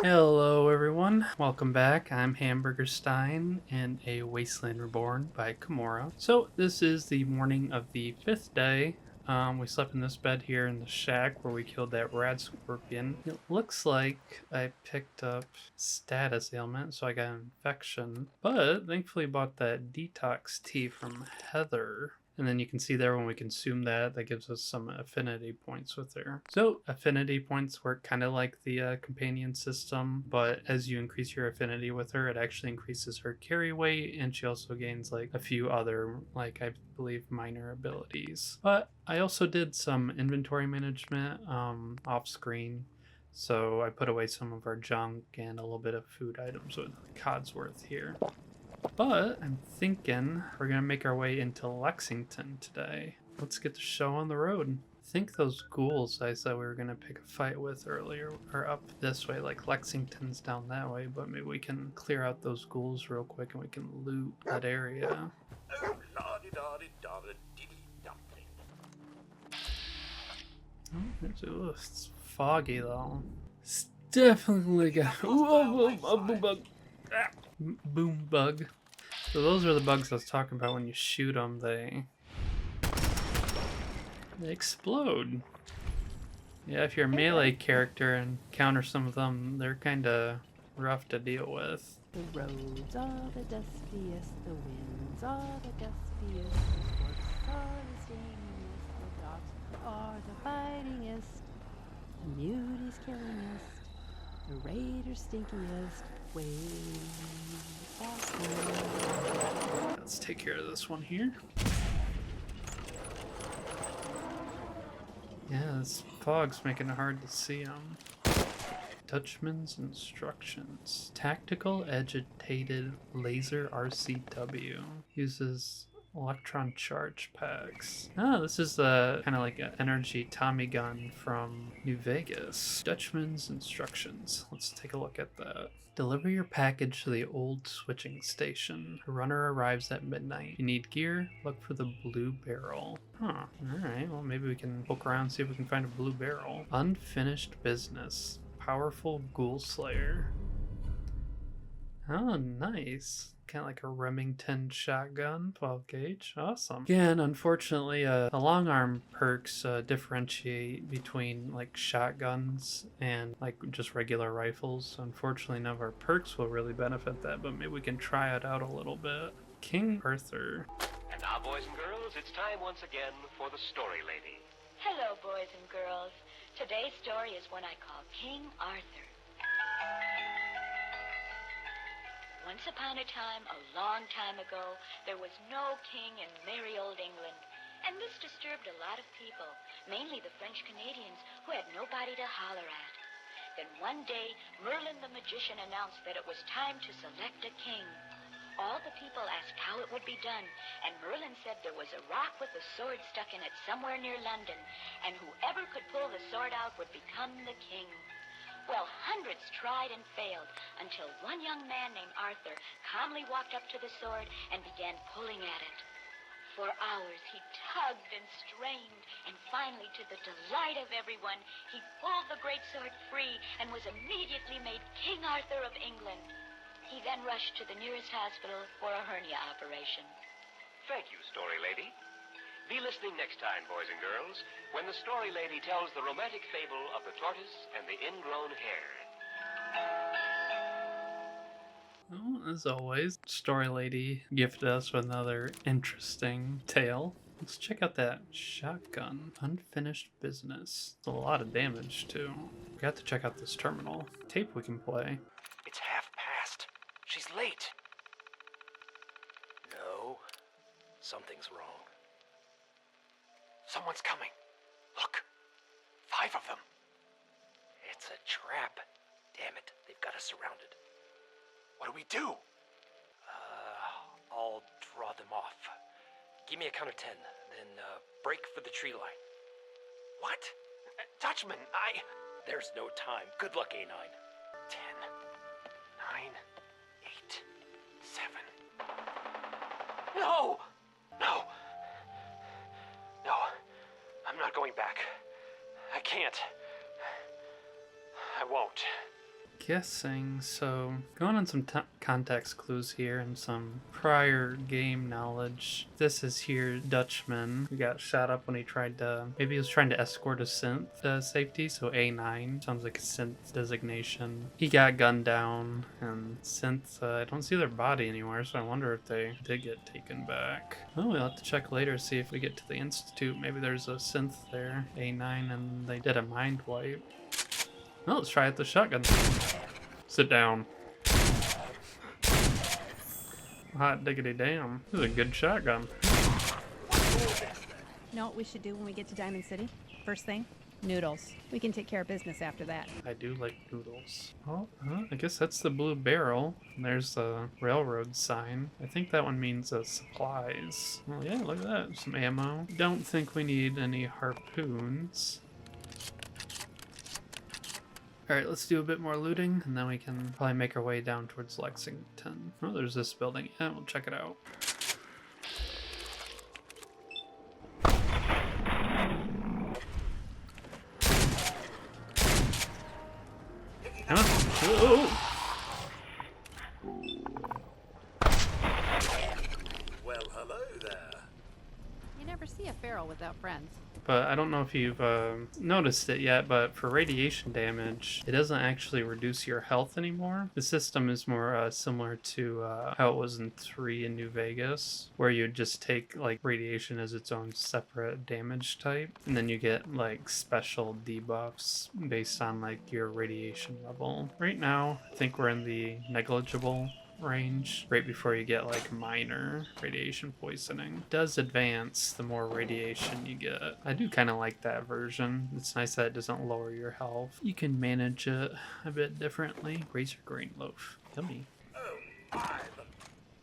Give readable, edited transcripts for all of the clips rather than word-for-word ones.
Hello everyone, welcome back. I'm Hamburgerstine in a Wasteland Reborn by Camora. So this is the morning of the 5th day. We slept in this bed here in the shack where we killed that rad scorpion. It looks like I picked up status ailment, so I got an infection. But thankfully bought that detox tea from Heather. And then you can see there when we consume that, that gives us some affinity points with her. So affinity points work kind of like the companion system, but as you increase your affinity with her, it actually increases her carry weight, and she also gains like a few other, like I believe, minor abilities. But I also did some inventory management off screen. So I put away some of our junk and a little bit of food items with Codsworth here. But I'm thinking we're gonna make our way into Lexington today. Let's get the show on the road. I think those ghouls I said we were gonna pick a fight with earlier are up this way, like Lexington's down that way, but maybe we can clear out those ghouls real quick and we can loot that area. Oh, it's foggy though. It's definitely got boom bug. So those are the bugs I was talking about. When you shoot them, they explode. Yeah, if you're a melee character and counter some of them, they're kind of rough to deal with. The roads are the dustiest, the winds are the gustiest, the sports are the stingiest, the dogs are the fightingest, the muties killingest, the raiders stinkiest. Let's take care of this one here. Yeah, this fog's making it hard to see them. Dutchman's instructions. Tactical agitated laser RCW. Uses electron charge packs. Ah, this is kind of like an energy Tommy gun from New Vegas. Dutchman's instructions. Let's take a look at that. Deliver your package to the old switching station. The runner arrives at midnight. You need gear? Look for the blue barrel. Huh, alright, well maybe we can poke around and see if we can find a blue barrel. Unfinished business. Powerful ghoul slayer. Oh, nice. Kind of like a Remington shotgun, 12 gauge. Awesome. Again, unfortunately, the long arm perks differentiate between like shotguns and like just regular rifles. So unfortunately, none of our perks will really benefit that, but maybe we can try it out a little bit. King Arthur. And now, boys and girls, it's time once again for the story lady. Hello, boys and girls. Today's story is one I call King Arthur. Once upon a time, a long time ago, there was no king in merry old England. And this disturbed a lot of people, mainly the French Canadians, who had nobody to holler at. Then one day, Merlin the magician announced that it was time to select a king. All the people asked how it would be done, and Merlin said there was a rock with a sword stuck in it somewhere near London, and whoever could pull the sword out would become the king. Well, hundreds tried and failed, until one young man named Arthur calmly walked up to the sword and began pulling at it. For hours he tugged and strained, and finally, to the delight of everyone, he pulled the great sword free and was immediately made King Arthur of England. He then rushed to the nearest hospital for a hernia operation. Thank you, story lady. Be listening next time, boys and girls, when the story lady tells the romantic fable of the tortoise and the ingrown hare. Oh, as always, Story Lady gifted us with another interesting tale. Let's check out that shotgun. Unfinished business. It's a lot of damage, too. We got to check out this terminal. Tape we can play. It's 1:30. She's late. No, something's wrong. Someone's coming. Look, 5 of them. It's a trap. Damn it, they've got us surrounded. What do? I'll draw them off. Give me a count of 10, then break for the tree line. What? Dutchman, There's no time. Good luck, A9. 10, 9, 8, 7. No! No! No, I'm not going back. I can't. I won't. guessing, so going on some context clues here and some prior game knowledge. This is here Dutchman, who got shot up when he tried to, maybe he was trying to escort a synth safety, so A9 sounds like a synth designation. He got gunned down, and synth, I don't see their body anywhere, so I wonder if they did get taken back. Oh, we'll have to check later, see if we get to the Institute. Maybe there's a synth there, A9, and they did a mind wipe. Well, let's try it the shotgun. Sit down. Hot diggity damn. This is a good shotgun. You know what we should do when we get to Diamond City? First thing, noodles. We can take care of business after that. I do like noodles. Oh, I guess that's the blue barrel. And there's the railroad sign. I think that one means supplies. Well, yeah, look at that. Some ammo. Don't think we need any harpoons. Alright, let's do a bit more looting, and then we can probably make our way down towards Lexington. Oh, there's this building. Yeah, we'll check it out. Huh? Whoa! Well, hello there. You never see a feral without friends. But I don't know if you've noticed it yet, but for radiation damage, it doesn't actually reduce your health anymore. The system is more similar to how it was in 3 in New Vegas, where you'd just take like radiation as its own separate damage type, and then you get like special debuffs based on like your radiation level. Right now, I think we're in the negligible range right before you get like minor radiation poisoning. It does advance the more radiation you get. I do kind of like that version. It's nice that it doesn't lower your health. You can manage it a bit differently. Razor grain loaf. Yummy. Oh, I'm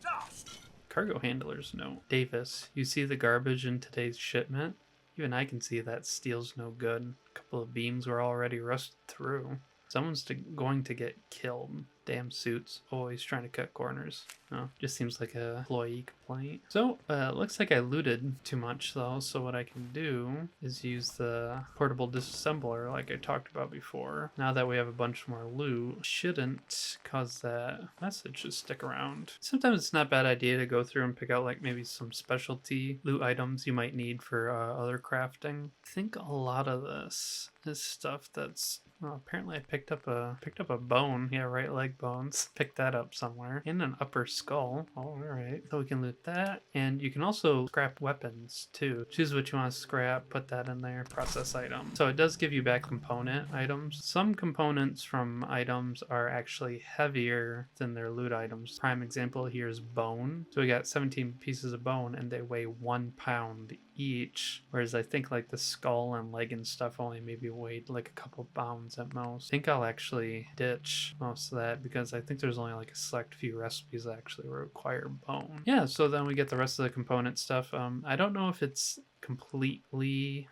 dust. Cargo handler's note. Davis, you see the garbage in today's shipment? Even I can see that steel's no good. A couple of beams were already rusted through. Someone's going to get killed. Damn suits, always trying to cut corners. Oh, just seems like a employee complaint. So, looks like I looted too much though, so what I can do is use the portable disassembler like I talked about before. Now that we have a bunch more loot, shouldn't cause that message to stick around. Sometimes it's not a bad idea to go through and pick out like maybe some specialty loot items you might need for other crafting. I think a lot of this is stuff that's, well, apparently I picked up a bone. Yeah, right leg bones. Picked that up somewhere. And an upper skull. Oh, alright. So we can loot that. And you can also scrap weapons too. Choose what you want to scrap, put that in there, process item. So it does give you back component items. Some components from items are actually heavier than their loot items. Prime example here is bone. So we got 17 pieces of bone and they weigh 1 pound each. Whereas I think like the skull and leg and stuff only maybe weighed like a couple pounds at most. I think I'll actually ditch most of that because I think there's only like a select few recipes that actually require bone. Yeah, so then we get the rest of the component stuff. I don't know if it's completely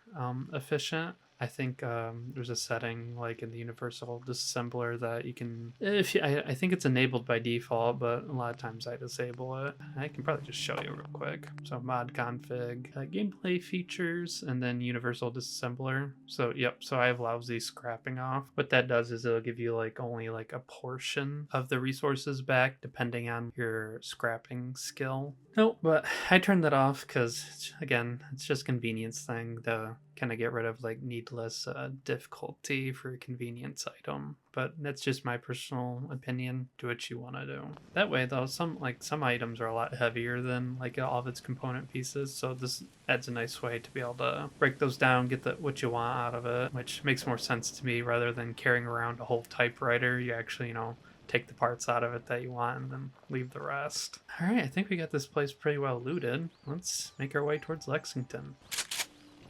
efficient. I think there's a setting like in the universal disassembler that you can, I think it's enabled by default, but a lot of times I disable it. I can probably just show you real quick. So mod config, gameplay features, and then universal disassembler. So yep, so I have lousy scrapping off. What that does is it'll give you like only like a portion of the resources back depending on your scrapping skill. No, but I turned that off because again, it's just a convenience thing to kind of get rid of like needless difficulty for a convenience item. But that's just my personal opinion. Do what you want to do. That way though, some items are a lot heavier than like all of its component pieces, so this adds a nice way to be able to break those down, get what you want out of it, which makes more sense to me rather than carrying around a whole typewriter. You actually, you know, take the parts out of it that you want and then leave the rest. All right, I think we got this place pretty well looted. Let's make our way towards Lexington.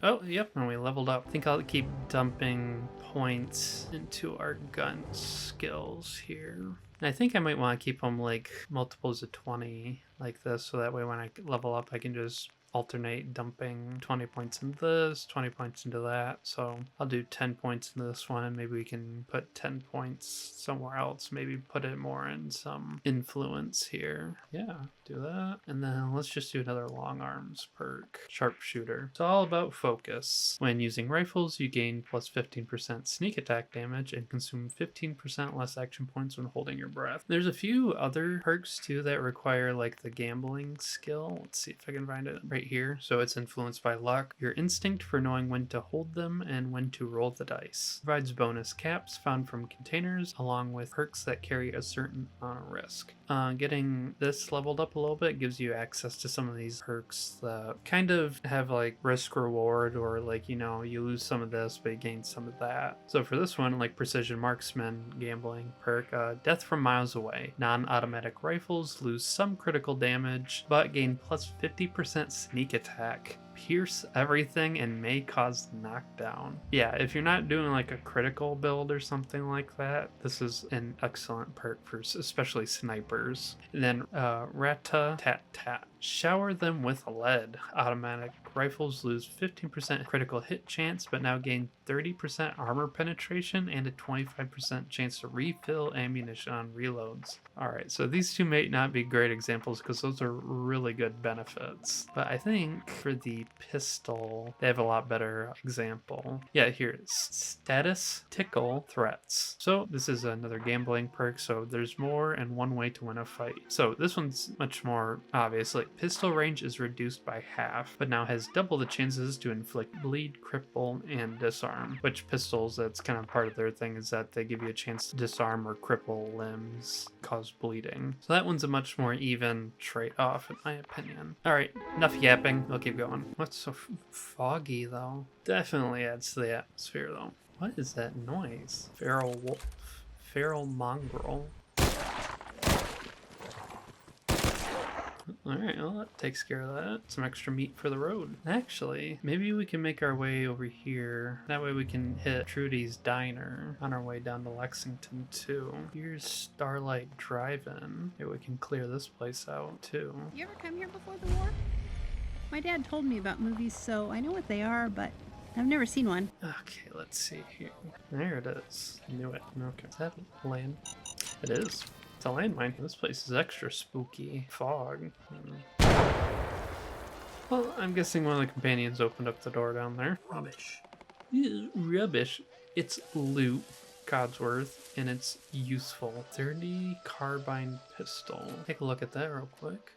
Oh, yep, and we leveled up. I think I'll keep dumping points into our gun skills here. And I think I might want to keep them like multiples of 20 like this, so that way when I level up I can just alternate dumping 20 points into this, 20 points into that. So I'll do 10 points into this one, and maybe we can put 10 points somewhere else. Maybe put it more in some influence here. Yeah, do that. And then let's just do another long arms perk, sharpshooter. It's all about focus. When using rifles, you gain plus 15% sneak attack damage and consume 15% less action points when holding your breath. There's a few other perks too that require like the gambling skill. Let's see if I can find it right here. So it's influenced by luck, your instinct for knowing when to hold them and when to roll the dice. Provides bonus caps found from containers along with perks that carry a certain amount of risk. Getting this leveled up a little bit gives you access to some of these perks that kind of have like risk reward, or like, you know, you lose some of this but you gain some of that. So for this one, like precision marksman gambling perk, death from miles away. Non-automatic rifles lose some critical damage but gain plus 50% sneak attack, pierce everything, and may cause knockdown. Yeah, if you're not doing like a critical build or something like that, this is an excellent perk for especially snipers. And then rat-tat-tat. Shower them with lead. Automatic rifles lose 15% critical hit chance, but now gain 30% armor penetration and a 25% chance to refill ammunition on reloads. Alright, so these two may not be great examples because those are really good benefits. But I think for the pistol, they have a lot better example. Yeah, here it is. Status tickle threats. So this is another gambling perk, so there's more and one way to win a fight. So this one's much more obvious. Like, pistol range is reduced by half, but now has double the chances to inflict bleed, cripple, and disarm. Which pistols, that's kind of part of their thing, is that they give you a chance to disarm or cripple limbs, cause bleeding. So that one's a much more even trade-off, in my opinion. Alright, enough yapping, we'll keep going. What's so foggy, though? Definitely adds to the atmosphere, though. What is that noise? Feral wolf. Feral mongrel. Alright, well that takes care of that. Some extra meat for the road. Actually, maybe we can make our way over here. That way we can hit Trudy's diner on our way down to Lexington too. Here's Starlight Drive-In. Maybe we can clear this place out too. You ever come here before the war? My dad told me about movies, so I know what they are, but I've never seen one. Okay, let's see here. There it is. Knew it. Okay. Is that land? It is. It's a landmine. This place is extra spooky. Fog. Well, I'm guessing one of the companions opened up the door down there. Rubbish. Rubbish. It's loot, Codsworth, and it's useful. 30 carbine pistol. Take a look at that real quick.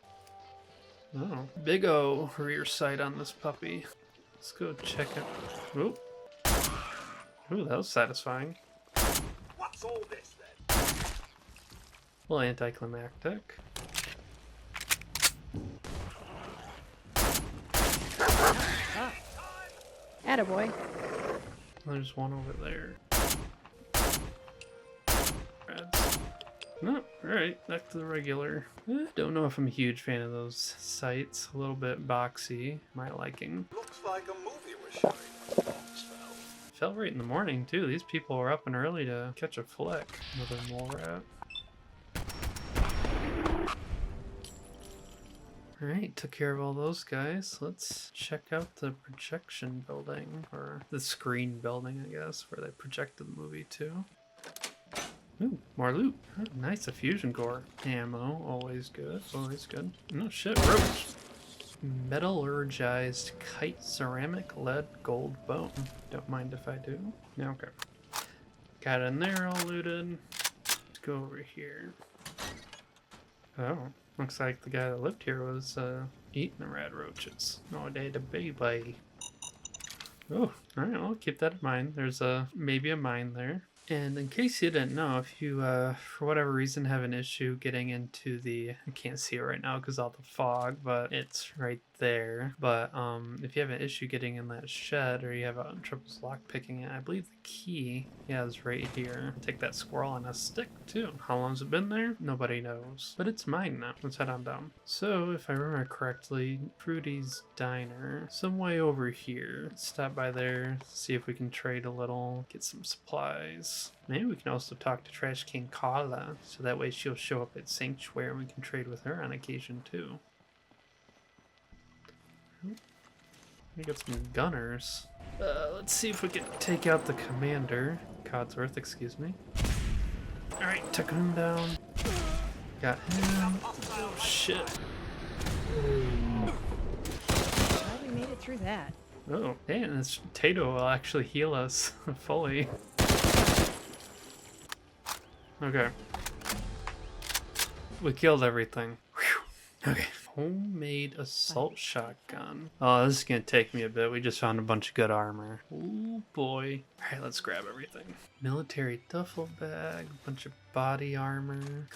Oh, big O rear sight on this puppy. Let's go check it. Ooh. Ooh, that was satisfying. What's all this then? A little anticlimactic. Attaboy. There's one over there. Reds. No, alright, back to the regular. Don't know if I'm a huge fan of those sights. A little bit boxy, my liking. Looks like a movie was showing when the bombs fell. Felt right in the morning too. These people were up and early to catch a flick. Another mole rat. Alright, took care of all those guys. Let's check out the projection building, or the screen building, I guess, where they projected the movie to. Ooh, more loot. Oh, nice, a fusion core. Ammo, always good, always good. No shit, roach. Metallurgized kite, ceramic, lead, gold, bone. Don't mind if I do. Yeah, okay. Got in there all looted. Let's go over here. Oh, looks like the guy that lived here was eating the rad roaches. No day to baby. Oh, alright, well, keep that in mind. There's maybe a mine there. And in case you didn't know, if you, for whatever reason, have an issue getting into the... I can't see it right now because all the fog, but it's right there. But if you have an issue getting in that shed, or you have trouble lockpicking it, I believe the key, yeah, is right here. Take that squirrel on a stick, too. How long's it been there? Nobody knows. But it's mine now. Let's head on down. So, if I remember correctly, Trudy's diner, some way over here. Let's stop by there, see if we can trade a little, get some supplies. Maybe we can also talk to Trash King Carla, so that way she'll show up at Sanctuary and we can trade with her on occasion too. We got some gunners. Let's see if we can take out the commander. Codsworth, excuse me. Alright, took him down. Got him. Oh shit. Glad we made it through that. Oh, damn, this potato will actually heal us fully. Okay. We killed everything. Whew. Okay. Homemade assault shotgun. Oh, this is gonna take me a bit. We just found a bunch of good armor. Oh boy. Alright, let's grab everything. Military duffel bag, bunch of body armor,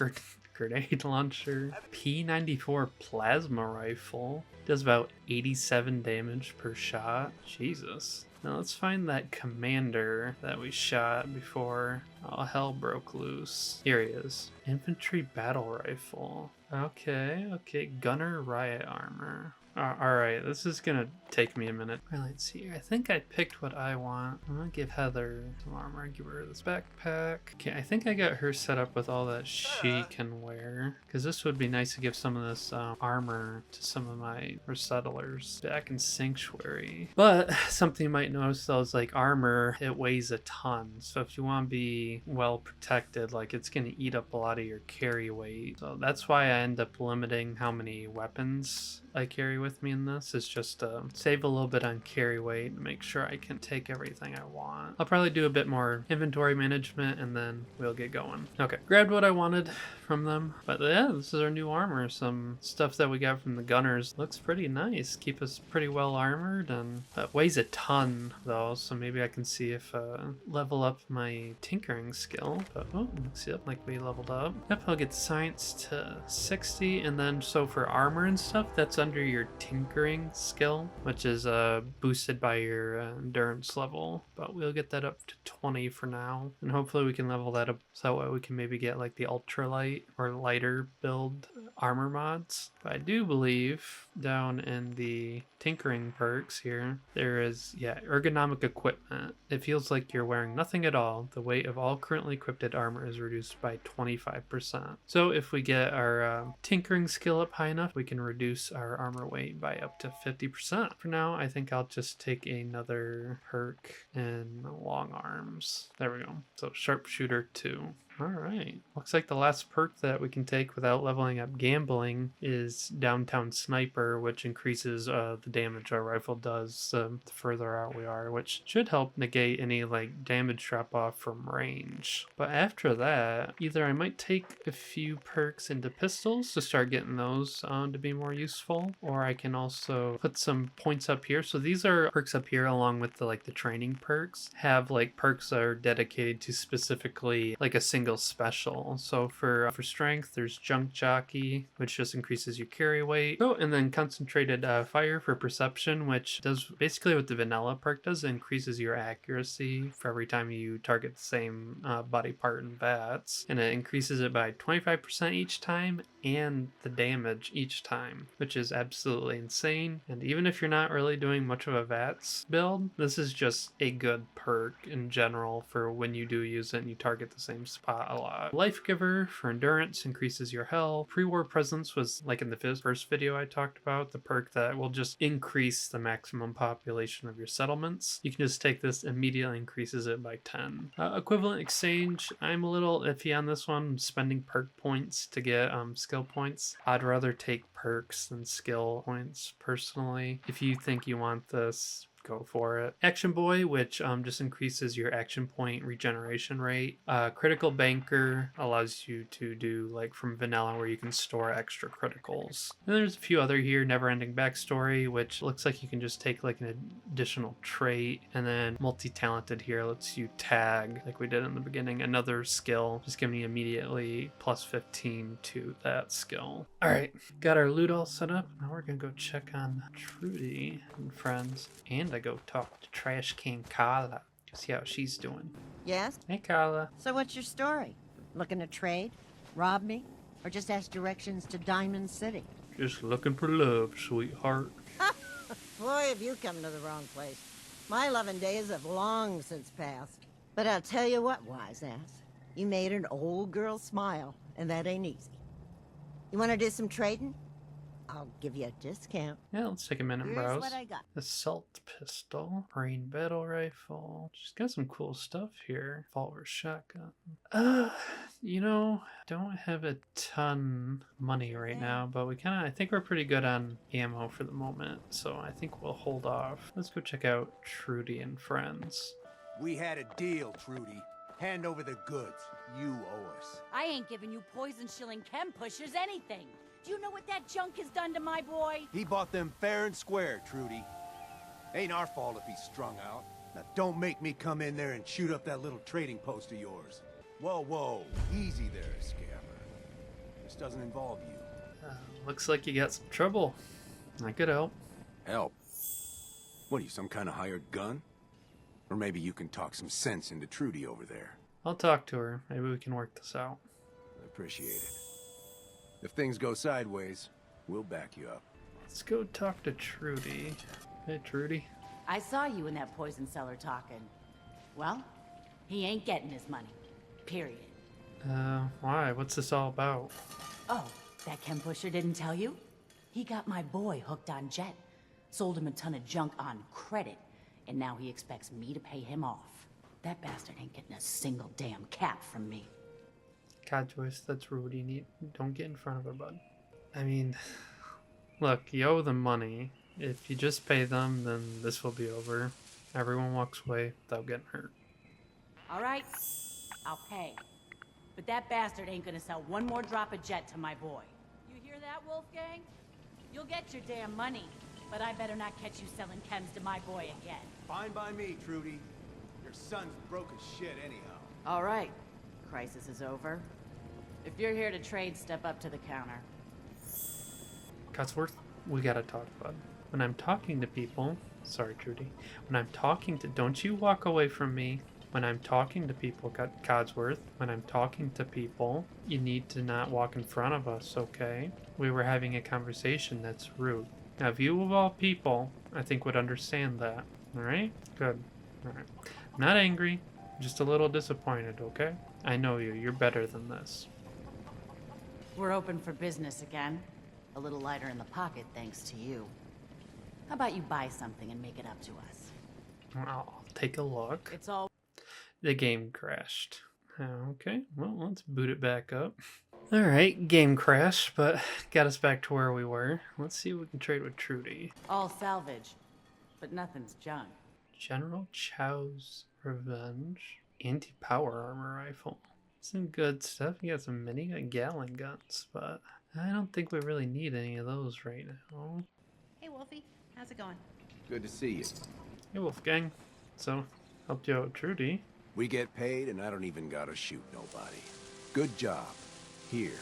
grenade launcher, P94 plasma rifle. Does about 87 damage per shot. Jesus. Now let's find that commander that we shot before all hell broke loose. Here he is. Infantry battle rifle. Okay. Gunner riot armor. Alright, this is gonna take me a minute. Alright, let's see here. I think I picked what I want. I'm gonna give Heather some armor. Give her this backpack. Okay, I think I got her set up with all that she can wear. Because this would be nice to give some of this armor to some of my resettlers back in Sanctuary. But something you might notice though is like armor, it weighs a ton. So if you want to be well protected, like it's gonna eat up a lot of your carry weight. So that's why I end up limiting how many weapons I carry with me in this, is just to save a little bit on carry weight and make sure I can take everything I want. I'll probably do a bit more inventory management and then we'll get going. Okay, grabbed what I wanted from them. But yeah, this is our new armor. Some stuff that we got from the gunners. Looks pretty nice. Keep us pretty well armored, and weighs a ton though, so maybe I can see if level up my tinkering skill. But oh, looks like we leveled up. Yep, I'll get science to 60, and then so for armor and stuff, that's under your tinkering skill, which is boosted by your endurance level. But we'll get that up to 20 for now, and hopefully we can level that up so that way we can maybe get like the ultralight or lighter build armor mods. But I do believe down in the tinkering perks here, there is, yeah, ergonomic equipment. It feels like you're wearing nothing at all. The weight of all currently equipped armor is reduced by 25%. So if we get our tinkering skill up high enough, we can reduce our armor weight by up to 50%. For now, I think I'll just take another perk in long arms. There we go. So sharpshooter 2. Alright, looks like the last perk that we can take without leveling up gambling is Downtown Sniper, which increases the damage our rifle does the further out we are, which should help negate any like damage drop off from range. But after that, either I might take a few perks into pistols to start getting those to be more useful, or I can also put some points up here. So these are perks up here along with the training perks, have like perks that are dedicated to specifically like a single special. So for strength, there's Junk Jockey, which just increases your carry weight. Oh, and then Concentrated Fire for perception, which does basically what the vanilla perk does. It increases your accuracy for every time you target the same body part in VATS, and it increases it by 25% each time and the damage each time, which is absolutely insane. And even if you're not really doing much of a VATS build, this is just a good perk in general for when you do use it and you target the same spot a lot. Life Giver for endurance increases your health. Pre-war presence was like in the first video I talked about, the perk that will just increase the maximum population of your settlements. You can just take this, immediately increases it by 10. Equivalent exchange, I'm a little iffy on this one. Spending perk points to get skill points. I'd rather take perks than skill points personally. If you think you want this, go for it. Action Boy, which just increases your action point regeneration rate. Critical Banker allows you to do like from vanilla where you can store extra criticals. And there's a few other here. Never Ending Backstory, which looks like you can just take like an additional trait. And then Multi-Talented here lets you tag, like we did in the beginning, another skill, just giving you immediately plus 15 to that skill. Alright, got our loot all set up. Now we're gonna go check on Trudy and friends, and I go talk to Trash Can Carla to see how she's doing. Yes? Hey Carla. So what's your story? Looking to trade? Rob me? Or just ask directions to Diamond City? Just looking for love, sweetheart. Boy, have you come to the wrong place. My loving days have long since passed. But I'll tell you what, wise ass. You made an old girl smile, and that ain't easy. You want to do some trading? I'll give you a discount. Yeah, let's take a minute and Here's browse. what I got. Assault pistol, rain battle rifle. She's got some cool stuff here. Revolver shotgun. You know, don't have a ton money right now, but I think we're pretty good on ammo for the moment, so I think we'll hold off. Let's go check out Trudy and friends. We had a deal, Trudy. Hand over the goods. You owe us. I ain't giving you poison-shilling chem pushers anything. Do you know what that junk has done to my boy? He bought them fair and square, Trudy. Ain't our fault if he's strung out. Now don't make me come in there and shoot up that little trading post of yours. Whoa, whoa. Easy there, scammer. This doesn't involve you. Looks like you got some trouble. I could help. Help? What are you, some kind of hired gun? Or maybe you can talk some sense into Trudy over there. I'll talk to her. Maybe we can work this out. Appreciate it. If things go sideways, we'll back you up. Let's go talk to Trudy. Hey, Trudy. I saw you in that poison cellar talking. Well, he ain't getting his money. Period. Why? What's this all about? Oh, that chem pusher didn't tell you? He got my boy hooked on Jet. Sold him a ton of junk on credit. And now he expects me to pay him off. That bastard ain't getting a single damn cap from me. God, Joyce, that's rude. Don't get in front of her, bud. I mean, look, you owe them money. If you just pay them, then this will be over. Everyone walks away without getting hurt. All right, I'll pay. But that bastard ain't gonna sell one more drop of Jet to my boy. You hear that, Wolfgang? You'll get your damn money, but I better not catch you selling chems to my boy again. Fine by me, Trudy. Your son's broke as shit anyhow. All right, crisis is over. If you're here to trade, step up to the counter. Codsworth, we gotta talk, bud. When I'm talking to people, sorry, Trudy. When I'm talking to, don't you walk away from me. When I'm talking to people, Codsworth, when I'm talking to people, you need to not walk in front of us, okay? We were having a conversation that's rude. Now, you of all people, I think would understand that, alright? Good, alright. I'm not angry, just a little disappointed, okay? I know you, you're better than this. We're open for business again. A little lighter in the pocket thanks to you. How about you buy something and make it up to us? I'll take a look. It's all... The game crashed. Okay, well, let's boot it back up. Alright, game crashed, but got us back to where we were. Let's see if we can trade with Trudy. all salvage, but nothing's junk. General Chow's Revenge. Anti-power armor rifle. Some good stuff. You got some minigun Gatling guns, but I don't think we really need any of those right now. Hey, Wolfie. How's it going? Good to see you. Hey, Wolfgang. So, helped you out, Trudy. We get paid and I don't even gotta shoot nobody. Good job. Here.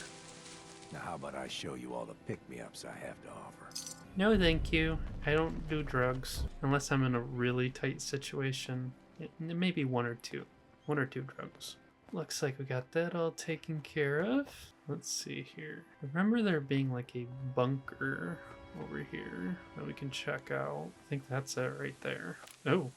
Now how about I show you all the pick-me-ups I have to offer? No, thank you. I don't do drugs unless I'm in a really tight situation. Maybe one or two drugs. Looks like we got that all taken care of. Let's see here. Remember there being like a bunker over here that we can check out. I think that's it right there. Oh.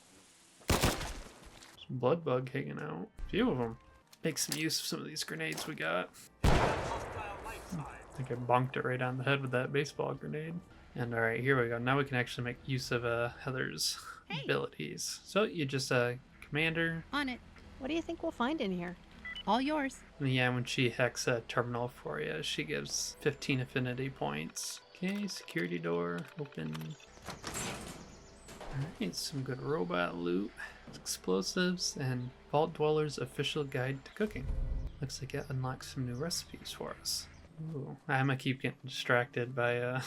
Some blood bug hanging out. A few of them. Make some use of some of these grenades we got. I think I bonked it right on the head with that baseball grenade. And alright, here we go. Now we can actually make use of Heather's abilities. So you just commander. On it. What do you think we'll find in here? All yours. And yeah, when she hacks a terminal for you, she gives 15 affinity points. Okay, security door open. Alright, some good robot loot, explosives, and Vault Dweller's official guide to cooking. Looks like it unlocks some new recipes for us. Ooh, I'm gonna keep getting distracted by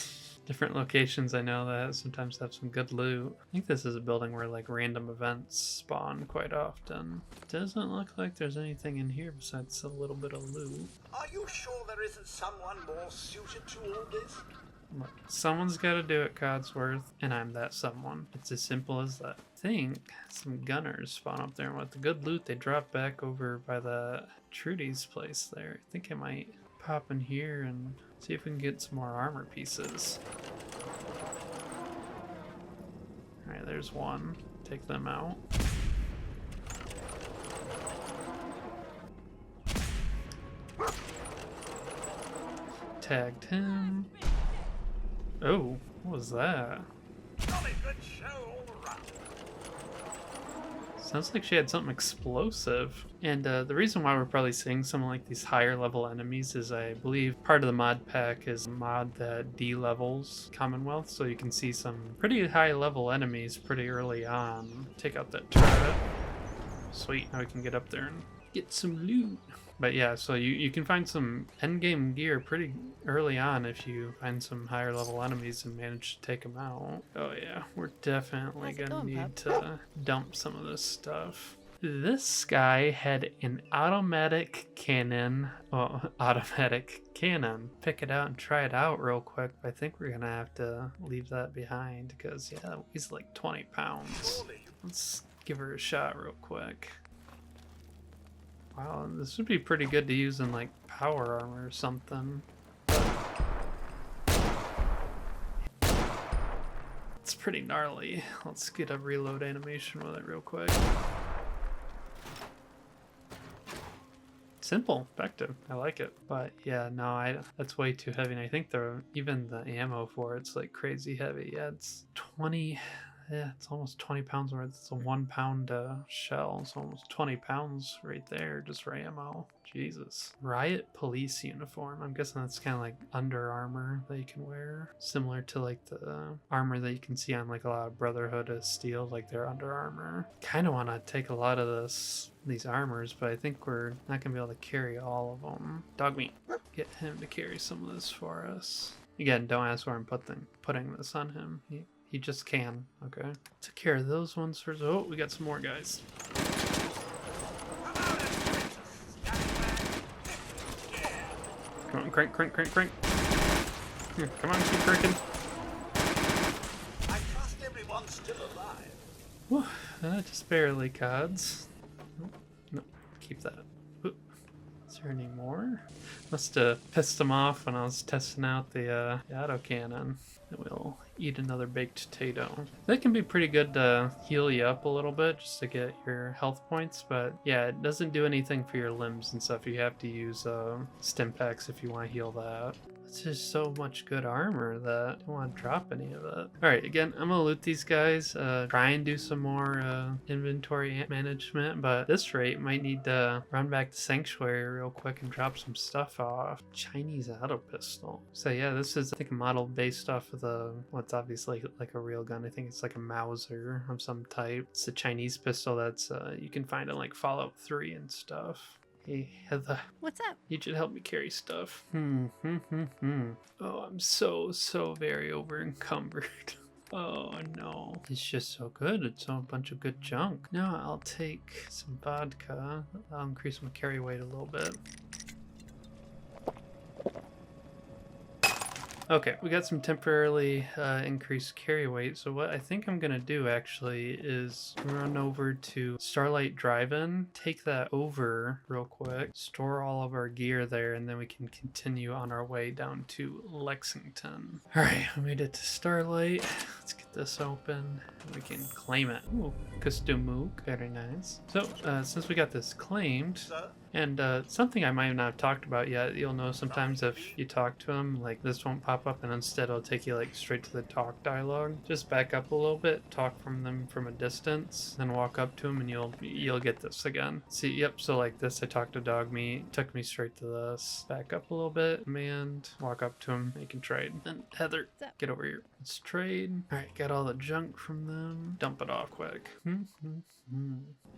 different locations I know that sometimes have some good loot. I think this is a building where like random events spawn quite often. Doesn't look like there's anything in here besides a little bit of loot. Are you sure there isn't someone more suited to all this? Look, someone's got to do it, Codsworth, and I'm that someone. It's as simple as that. I think some gunners spawn up there, and with the good loot they drop back over by the Trudy's place there. I think I might pop in here and see if we can get some more armor pieces. Alright, there's one. Take them out. Tagged him. Oh, what was that? Jolly good show all around. Sounds like she had something explosive. And the reason why we're probably seeing some like these higher level enemies is I believe part of the mod pack is a mod that de-levels Commonwealth, so you can see some pretty high level enemies pretty early on. Take out that turret. Sweet, now we can get up there and get some loot. But yeah, so you can find some endgame gear pretty early on if you find some higher level enemies and manage to take them out. Oh yeah, we're definitely How's it gonna going, need bub? to dump some of this stuff. This guy had an automatic cannon. Pick it out and try it out real quick. I think we're gonna have to leave that behind because yeah, that weighs like 20 pounds. Let's give her a shot real quick. Wow, this would be pretty good to use in like power armor or something. It's pretty gnarly. Let's get a reload animation with it real quick. Simple, effective. I like it. But yeah, no, that's way too heavy. And I think even the ammo for it's like crazy heavy. Yeah, it's 20. Yeah, it's almost 20 pounds worth. It's a 1 pound shell. It's almost 20 pounds right there just for ammo. Jesus. Riot police uniform. I'm guessing that's kind of like Under Armour that you can wear. Similar to like the armor that you can see on like a lot of Brotherhood of Steel, like their Under Armour. Kind of want to take a lot of these armors, but I think we're not going to be able to carry all of them. Dog meat. Get him to carry some of this for us. Again, don't ask where I'm putting this on him. He just can. Okay. Took care of those ones first. Oh, we got some more guys. Come on, crank. Here, come on, keep cranking. I trust everyone's still alive. Whew, just barely, Cods. Oh, no, keep that. Ooh. Is there any more? Must have pissed them off when I was testing out the autocannon. We'll eat another baked potato. That can be pretty good to heal you up a little bit just to get your health points, but yeah, it doesn't do anything for your limbs and stuff. You have to use stim packs if you want to heal that. It's just so much good armor that I don't want to drop any of it. Alright, again, I'm gonna loot these guys, try and do some more inventory management, but at this rate, might need to run back to Sanctuary real quick and drop some stuff off. Chinese auto pistol. So yeah, this is, I think, a model based off of what's obviously like a real gun. I think it's like a Mauser of some type. It's a Chinese pistol that's you can find in like Fallout 3 and stuff. Hey, Heather. What's up? You should help me carry stuff. Oh, I'm so very over encumbered. Oh no. It's just so good. It's a bunch of good junk. Now I'll take some vodka. I'll increase my carry weight a little bit. Okay, we got some temporarily increased carry weight, so what I think I'm gonna do actually is run over to Starlight Drive-In, take that over real quick, store all of our gear there, and then we can continue on our way down to Lexington. Alright, we made it to Starlight. Let's get this open, and we can claim it. Ooh, costume mook, very nice. So, since we got this claimed, Sir? and something I might not have talked about yet, you'll know sometimes if you talk to them, like this won't pop up and instead it'll take you like straight to the talk dialogue. Just back up a little bit, talk from them from a distance, then walk up to them and you'll get this again. See, yep, so like this, I talked to Dog Meat, took me straight to this. Back up a little bit, command, walk up to him, they can trade. And Heather, get over here. Let's trade. Alright, got all the junk from them. Dump it off quick.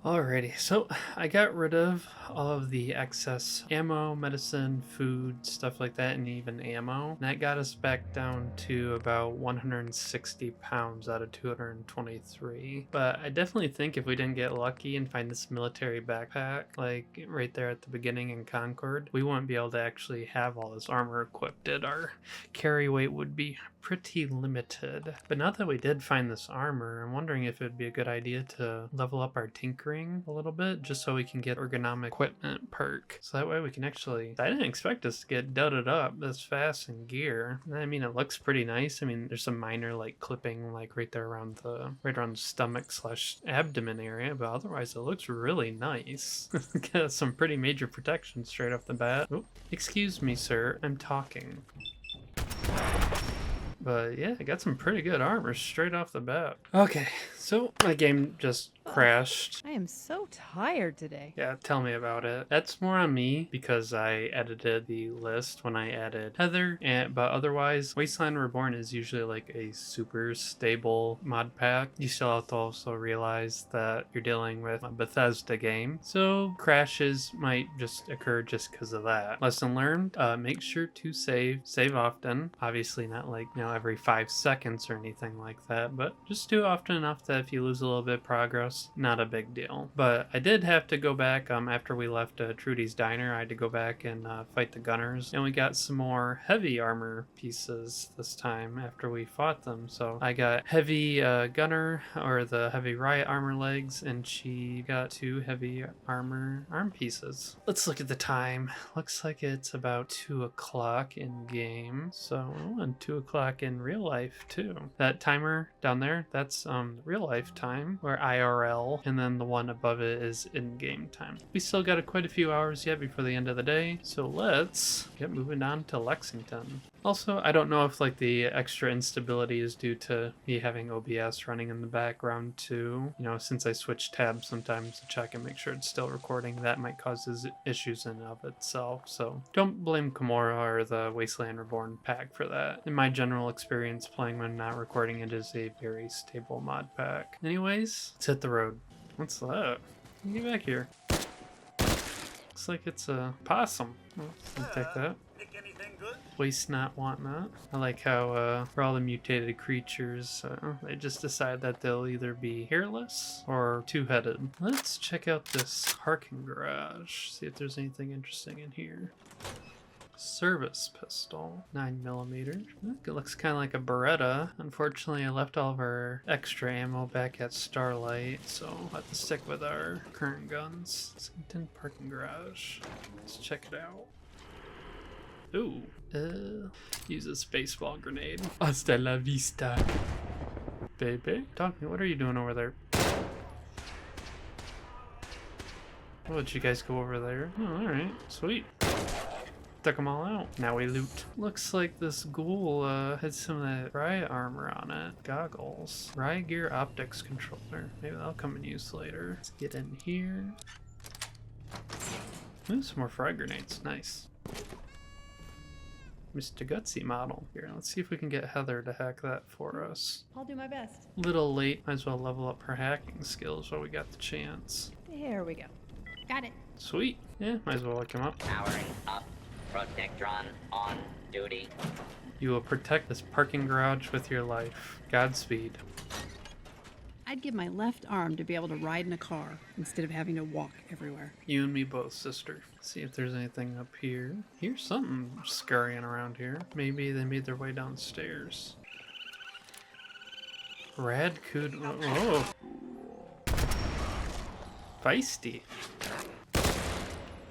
Alrighty, so I got rid of all of the excess ammo, medicine, food, stuff like that, and even ammo. And that got us back down to about 160 pounds out of 223. But I definitely think if we didn't get lucky and find this military backpack, like right there at the beginning in Concord, we wouldn't be able to actually have all this armor equipped. Our carry weight would be pretty limited. But now that we did find this armor, I'm wondering if it'd be a good idea to level up our tinkering a little bit, just so we can get ergonomic equipment perk. So that way we can actually, I didn't expect us to get dudded up this fast in gear. I mean, it looks pretty nice. I mean, there's some minor like clipping like right there around the stomach / abdomen area, but otherwise it looks really nice. Got some pretty major protection straight off the bat. Oh, excuse me, sir, I'm talking. But yeah, I got some pretty good armor straight off the bat. Okay, so my game just crashed. I am so tired today. Yeah, tell me about it. That's more on me because I edited the list when I added Heather, but otherwise, Wasteland Reborn is usually like a super stable mod pack. You still have to also realize that you're dealing with a Bethesda game, so crashes might just occur just because of that. Lesson learned, make sure to save often. Obviously not like, every 5 seconds or anything like that, but just do often enough that if you lose a little bit of progress, not a big deal. But I did have to go back after we left Trudy's diner. I had to go back and fight the gunners, and we got some more heavy armor pieces this time after we fought them. So I got heavy gunner, or the heavy riot armor legs, and she got 2 heavy armor arm pieces. Let's look at the time. Looks like it's about 2 o'clock in game, so and 2 o'clock in real life too. That timer down there, that's real life time, or IRL, and then the one above it is in-game time. We still got quite a few hours yet before the end of the day, so let's get moving on to Lexington. Also, I don't know if like the extra instability is due to me having OBS running in the background too. Since I switch tabs sometimes to check and make sure it's still recording, that might cause issues in and of itself. So don't blame Camora or the Wasteland Reborn pack for that. In my general experience playing when not recording, it is a very stable mod pack. Anyways, let's hit the road. What's that? Get back here. Looks like it's a possum. I'll take that. Waste not, want not. I like how for all the mutated creatures, they just decide that they'll either be hairless or two-headed. Let's check out this parking garage, see if there's anything interesting in here. Service pistol, 9mm. It looks kind of like a Beretta. Unfortunately, I left all of our extra ammo back at Starlight, so I'll have to stick with our current guns. Lexington parking garage. Let's check it out. Ooh, use a baseball grenade. Hasta la vista, baby. Talk to me, what are you doing over there? Oh, did you guys go over there? Oh, alright, sweet. Took them all out. Now we loot. Looks like this ghoul had some of that riot armor on it. Goggles. Riot gear optics controller. Maybe that'll come in use later. Let's get in here. Ooh, some more frag grenades. Nice. Mr. Gutsy model. Here, let's see if we can get Heather to hack that for us. I'll do my best. Little late. Might as well level up her hacking skills while we got the chance. There we go. Got it. Sweet. Yeah, might as well wake him up. Powering up. Protectron on duty. You will protect this parking garage with your life. Godspeed. I'd give my left arm to be able to ride in a car instead of having to walk everywhere. You and me both, sister. See if there's anything up here. Here's something scurrying around here. Maybe they made their way downstairs. Radcoon. Oh. Feisty.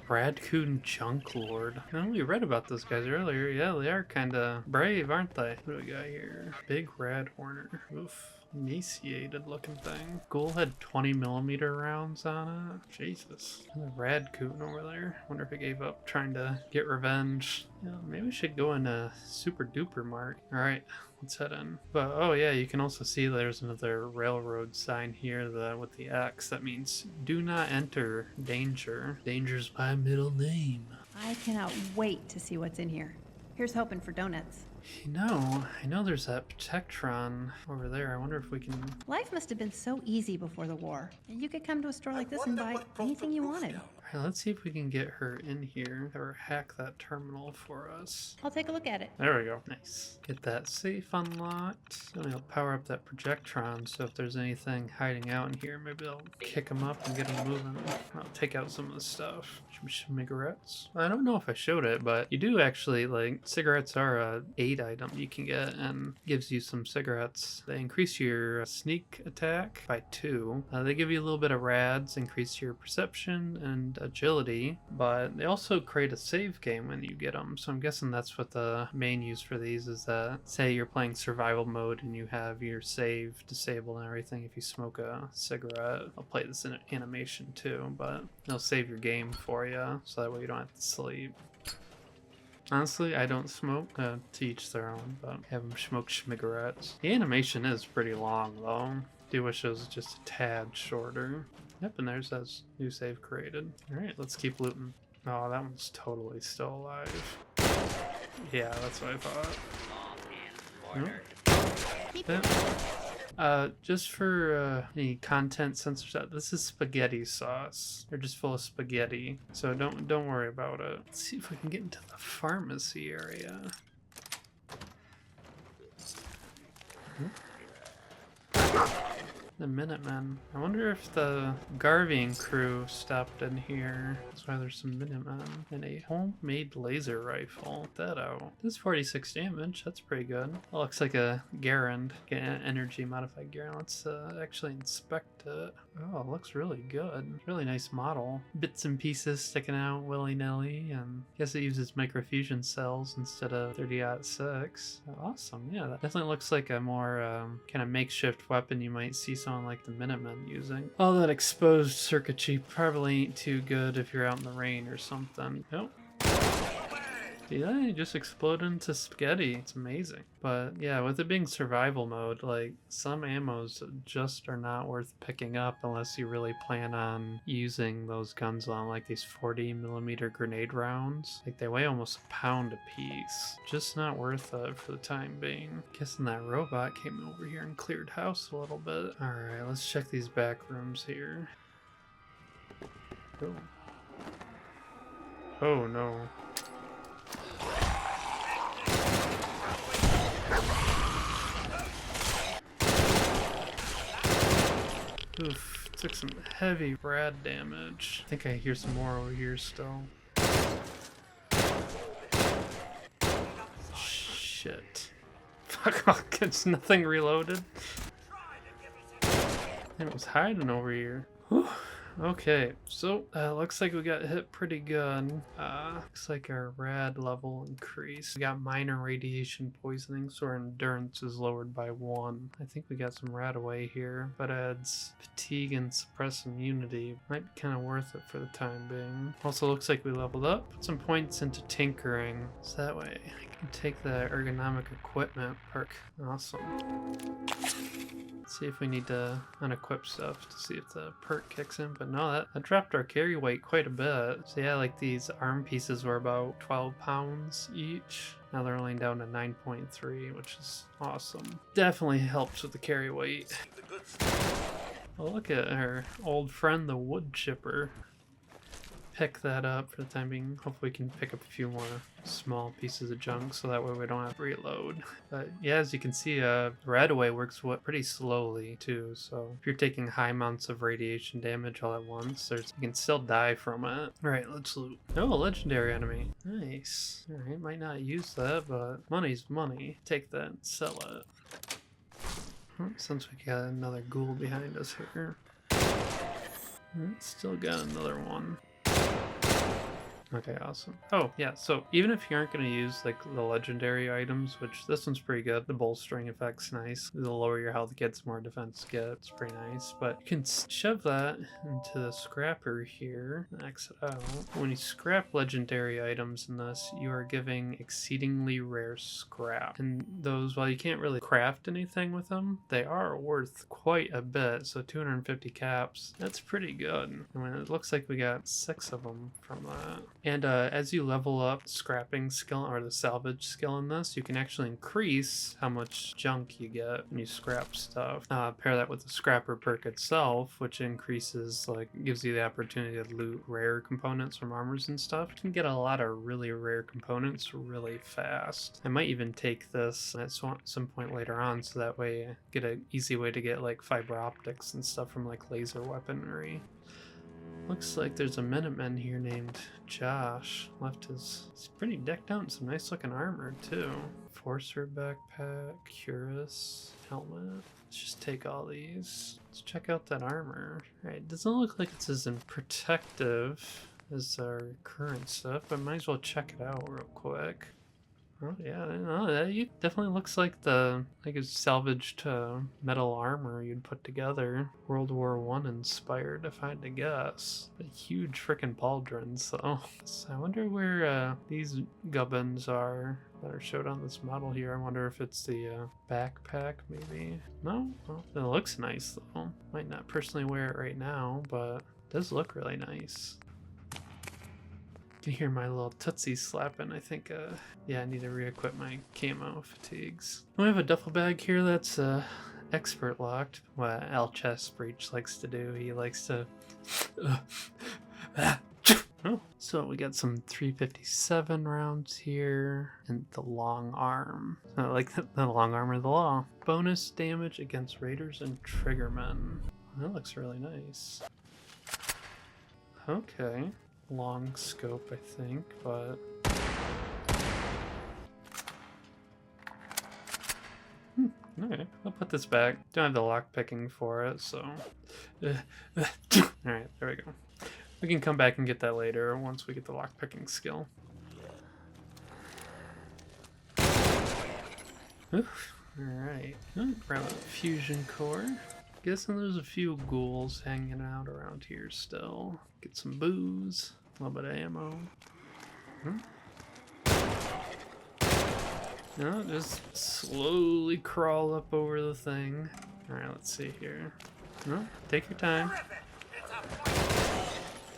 Radcoon Junk Lord. Oh, we read about those guys earlier. Yeah, they are kind of brave, aren't they? What do we got here? Big Rad Horner. Oof. Emaciated looking thing. Ghoul had 20mm rounds on it. Jesus. And a Radcoon over there. Wonder if it gave up trying to get revenge. Yeah, maybe we should go in a super duper mark. Alright, let's head in. But oh yeah, you can also see there's another railroad sign here with the X. That means do not enter danger. Danger's my middle name. I cannot wait to see what's in here. Here's hoping for donuts. I know there's that Protectron over there. I wonder if we can... Life must have been so easy before the war. You could come to a store like this and buy anything you wanted. Alright, let's see if we can get her in here. Have her hack that terminal for us. I'll take a look at it. There we go. Nice. Get that safe unlocked. Then we'll power up that Projectron, so if there's anything hiding out in here, maybe I'll kick them up and get them moving. I'll take out some of the stuff. Some cigarettes. I don't know if I showed it, but you do actually, like, cigarettes are a aid item you can get and gives you some cigarettes. They increase your sneak attack by 2. They give you a little bit of rads, increase your perception and agility, but they also create a save game when you get them. So I'm guessing that's what the main use for these is. That say you're playing survival mode and you have your save disabled and everything. If you smoke a cigarette, I'll play this in animation too, but they'll save your game for you, so that way you don't have to sleep. Honestly, I don't smoke, to each their own, but have them smoke schmigarettes. The animation is pretty long, though. Do wish it was just a tad shorter. Yep, and there's that new save created. Alright, let's keep looting. Oh, that one's totally still alive. Yeah, that's what I thought. Nope. Just for any content censorship, this is spaghetti sauce. They're just full of spaghetti, so don't worry about it. Let's see if we can get into the pharmacy area. The Minutemen. I wonder if the Garveying crew stopped in here. That's why there's some Minutemen. And a homemade laser rifle. Check that out. This is 46 damage. That's pretty good. That looks like a Garand. Energy modified Garand. Let's actually inspect it. Oh, it looks really good. Really nice model. Bits and pieces sticking out willy-nilly. And I guess it uses microfusion cells instead of 30-06. Awesome. Yeah, that definitely looks like a more kind of makeshift weapon you might see someone like the Minutemen using. All that exposed circuitry probably ain't too good if you're out in the rain or something. Nope. Yeah, you just explode into spaghetti. It's amazing. But yeah, with it being survival mode, like some ammos just are not worth picking up unless you really plan on using those guns on like these 40mm grenade rounds. Like they weigh almost a pound a piece. Just not worth it for the time being. Guessing that robot came over here and cleared house a little bit. Alright, let's check these back rooms here. Oh. Oh no. Oof, took some heavy rad damage. I think I hear some more over here still. Shit. Fuck off, it's nothing reloaded. And it was hiding over here. Whew. Okay, so looks like we got hit pretty good. Looks like our rad level increased. We got minor radiation poisoning, so our endurance is lowered by 1. I think we got some rad away here, but adds fatigue and suppress immunity. Might be kind of worth it for the time being. Also looks like we leveled up. Put some points into tinkering, so that way I can take the ergonomic equipment perk. Awesome. Let's see if we need to unequip stuff to see if the perk kicks in, but no, that dropped our carry weight quite a bit. So yeah, like these arm pieces were about 12 pounds each. Now they're only down to 9.3, which is awesome. Definitely helps with the carry weight. Oh, look at our old friend, the wood chipper. Pick that up for the time being. Hopefully we can pick up a few more small pieces of junk so that way we don't have to reload. But yeah, as you can see, Radaway works pretty slowly too, so if you're taking high amounts of radiation damage all at once, you can still die from it. Alright, let's loot. Oh, a legendary enemy. Nice. Alright, might not use that, but money's money. Take that and sell it. Since we got another ghoul behind us here. Still got another one. Okay, awesome. Oh, yeah, so even if you aren't going to use like the legendary items, which this one's pretty good, the bolstering effect's nice. The lower your health gets, more defense gets, pretty nice. But you can shove that into the scrapper here, exit out. When you scrap legendary items in this, you are giving exceedingly rare scrap. And those, while you can't really craft anything with them, they are worth quite a bit. So 250 caps, that's pretty good. I mean, it looks like we got 6 of them from that. And as you level up scrapping skill or the salvage skill in this, you can actually increase how much junk you get when you scrap stuff. Pair that with the scrapper perk itself, which increases, like, gives you the opportunity to loot rare components from armors and stuff. You can get a lot of really rare components really fast. I might even take this at some point later on, so that way I get an easy way to get like fiber optics and stuff from like laser weaponry. Looks like there's a Minuteman here named Josh. He's pretty decked out in some nice looking armor too. Forcer backpack, cuirass, helmet. Let's just take all these. Let's check out that armor. Alright, doesn't look like it's as protective as our current stuff, but might as well check it out real quick. Oh yeah, no, that definitely looks like a salvaged metal armor you'd put together. World War I inspired, if I had to guess. A huge freaking pauldrons, so I wonder where these gubbins are that are showed on this model here. I wonder if it's the backpack, maybe. No, well, it looks nice though. Might not personally wear it right now, but it does look really nice. You can hear my little tootsie slapping. I think, yeah, I need to re-equip my camo fatigues. We have a duffel bag here that's expert locked. What Al Chest Breach likes to do. He likes to... Oh, so we got some 357 rounds here, and the long arm. I like the long arm of the law. Bonus damage against raiders and triggermen. That looks really nice. Okay. Long scope, I think, but alright, I'll put this back. Don't have the lock picking for it, so alright, there we go. We can come back and get that later once we get the lock picking skill. Alright, grab a fusion core. Guessing there's a few ghouls hanging out around here still. Get some booze, a little bit of ammo. No, just slowly crawl up over the thing. Alright, let's see here. No, take your time.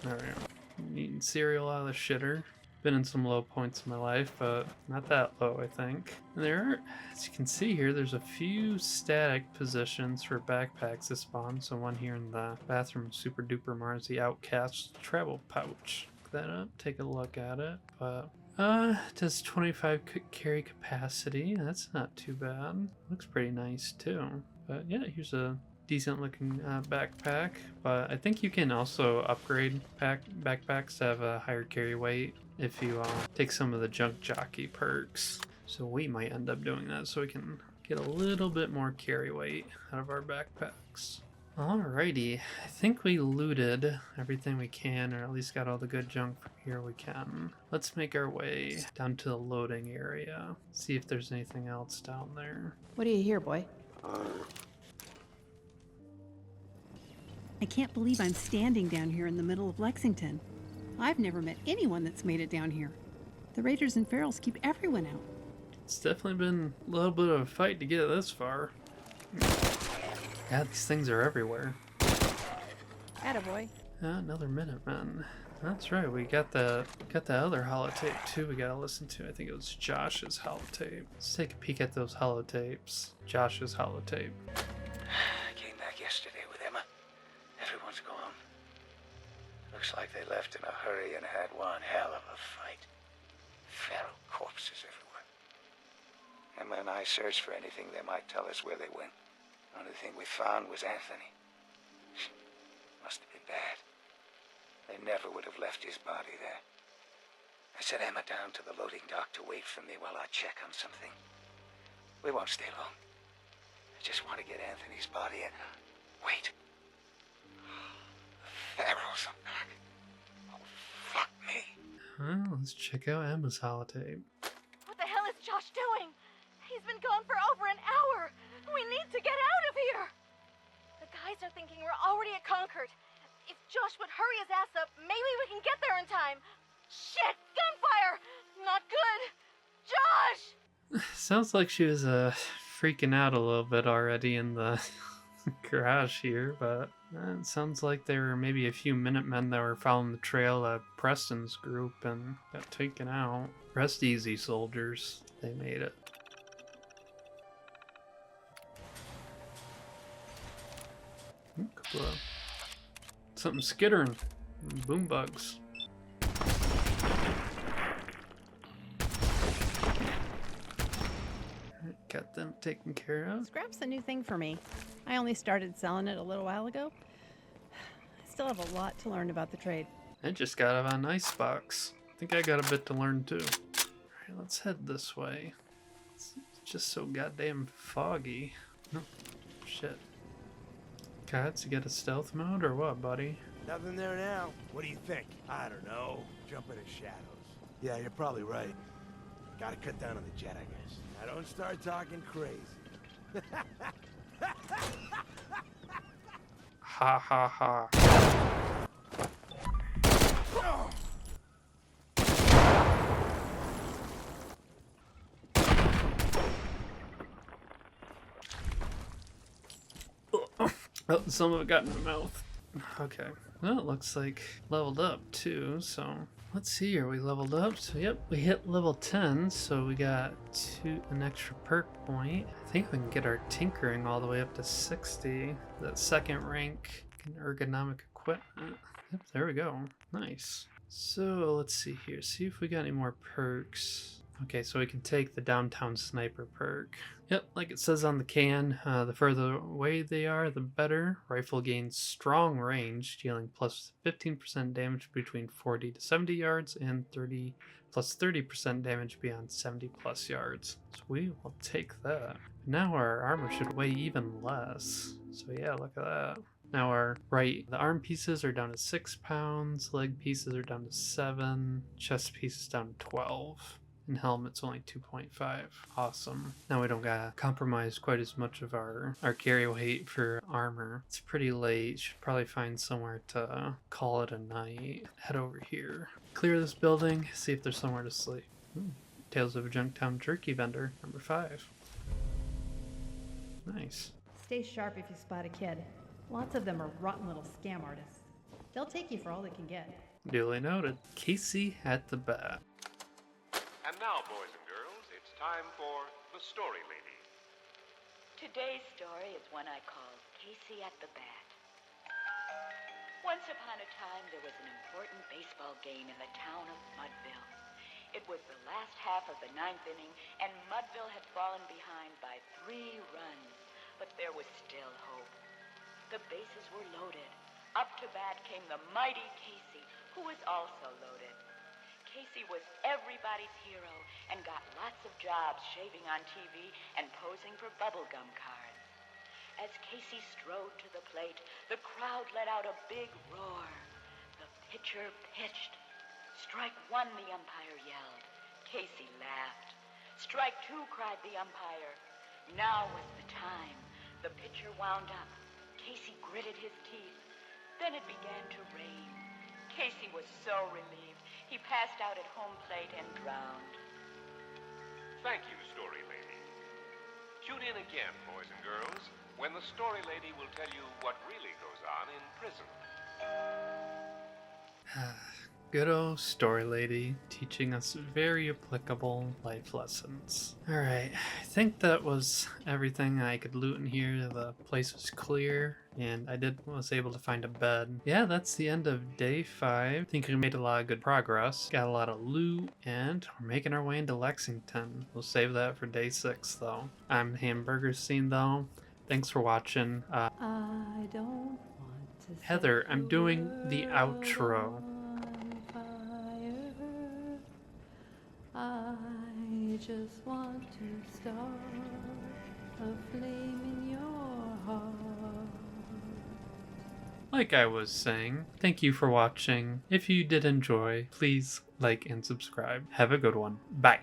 There we go. Eating cereal out of the shitter. Been in some low points in my life, but not that low, I think. And there are, as you can see here, there's a few static positions for backpacks that spawn. So one here in the bathroom, Super Duper Mars, the Outcast travel pouch. Look that up, take a look at it. But it does 25 carry capacity. That's not too bad. Looks pretty nice too. But yeah, here's a decent looking backpack. But I think you can also upgrade backpacks to have a higher carry weight if you take some of the junk jockey perks. So we might end up doing that so we can get a little bit more carry weight out of our backpacks. Alrighty, I think we looted everything we can, or at least got all the good junk from here we can. Let's make our way down to the loading area, see if there's anything else down there. What do you hear, boy? I can't believe I'm standing down here in the middle of Lexington. I've never met anyone that's made it down here. The raiders and ferals keep everyone out. It's definitely been a little bit of a fight to get this far. Yeah, these things are everywhere. Attaboy. Another Minutemen. That's right, we got the other holotape too we gotta listen to. I think it was Josh's holotape. Let's take a peek at those holotapes. Josh's holotape. Came back yesterday with Emma. Everyone's gone. Looks like they left in a hurry and had one hell of a fight. Feral corpses everywhere. Emma and I searched for anything they might tell us where they went. The only thing we found was Anthony. Must have been bad. They never would have left his body there. I set Emma down to the loading dock to wait for me while I check on something. We won't stay long. I just want to get Anthony's body and... Wait. The ferals are back. Oh, fuck me. Well, let's check out Emma's holotape. What the hell is Josh doing? He's been gone for over an hour. We need to get out of here. The guys are thinking we're already at Concord. If Josh would hurry his ass up, maybe we can get there in time. Shit! Gunfire! Not good! Josh! Sounds like she was freaking out a little bit already in the garage here, but it sounds like there were maybe a few Minutemen that were following the trail of Preston's group and got taken out. Rest easy, soldiers. They made it. Couple of something skittering. Boom bugs. Got them taken care of. Scrap's a new thing for me. I only started selling it a little while ago. I still have a lot to learn about the trade. I just got out of an icebox. I think I got a bit to learn too. Alright, let's head this way. It's just so goddamn foggy. Oh, shit. Cats, you got a stealth mode or what, buddy? Nothing there now. What do you think? I don't know. Jump into shadows. Yeah, you're probably right. Gotta cut down on the jet, I guess. Now don't start talking crazy. Ha ha ha. Oh, some of it got in my mouth. Okay. Well, it looks like leveled up too, so let's see here. We leveled up. So yep, we hit level 10, so we got an extra perk point. I think we can get our tinkering all the way up to 60. That second rank in ergonomic equipment. Yep, there we go. Nice. So let's see here. See if we got any more perks. Okay, so we can take the downtown sniper perk. Yep, like it says on the can, the further away they are, the better. Rifle gains strong range, dealing plus 15% damage between 40 to 70 yards and plus 30% damage beyond 70 plus yards. So we will take that. Now our armor should weigh even less. So yeah, look at that. Now the arm pieces are down to 6 pounds, leg pieces are down to 7, chest pieces down to 12. And helmet's only 2.5. Awesome. Now we don't gotta compromise quite as much of our carry weight for armor. It's pretty late. Should probably find somewhere to call it a night. Head over here. Clear this building. See if there's somewhere to sleep. Tales of a Junktown Jerky Vendor, number 5. Nice. Stay sharp if you spot a kid. Lots of them are rotten little scam artists. They'll take you for all they can get. Duly noted. Casey at the bat. And now, boys and girls, it's time for The Story Lady. Today's story is one I call Casey at the Bat. Once upon a time, there was an important baseball game in the town of Mudville. It was the last half of the 9th inning, and Mudville had fallen behind by 3 runs. But there was still hope. The bases were loaded. Up to bat came the mighty Casey, who was also loaded. Casey was everybody's hero and got lots of jobs shaving on TV and posing for bubblegum cards. As Casey strode to the plate, the crowd let out a big roar. The pitcher pitched. Strike 1, the umpire yelled. Casey laughed. Strike 2, cried the umpire. Now was the time. The pitcher wound up. Casey gritted his teeth. Then it began to rain. Casey was so relieved. He passed out at home plate and drowned. Thank you, Story Lady. Tune in again, boys and girls, when the Story Lady will tell you what really goes on in prison. Good old Story Lady, teaching us very applicable life lessons. Alright, I think that was everything I could loot in here. The place was clear, and I was able to find a bed. Yeah, that's the end of day 5. I think we made a lot of good progress. Got a lot of loot, and we're making our way into Lexington. We'll save that for day 6, though. I'm Hamburgerstine, though. Thanks for watching. I don't want to Heather, I'm doing the outro. I just want to start a flame in your heart. Like I was saying, thank you for watching. If you did enjoy, please like and subscribe. Have a good one. Bye.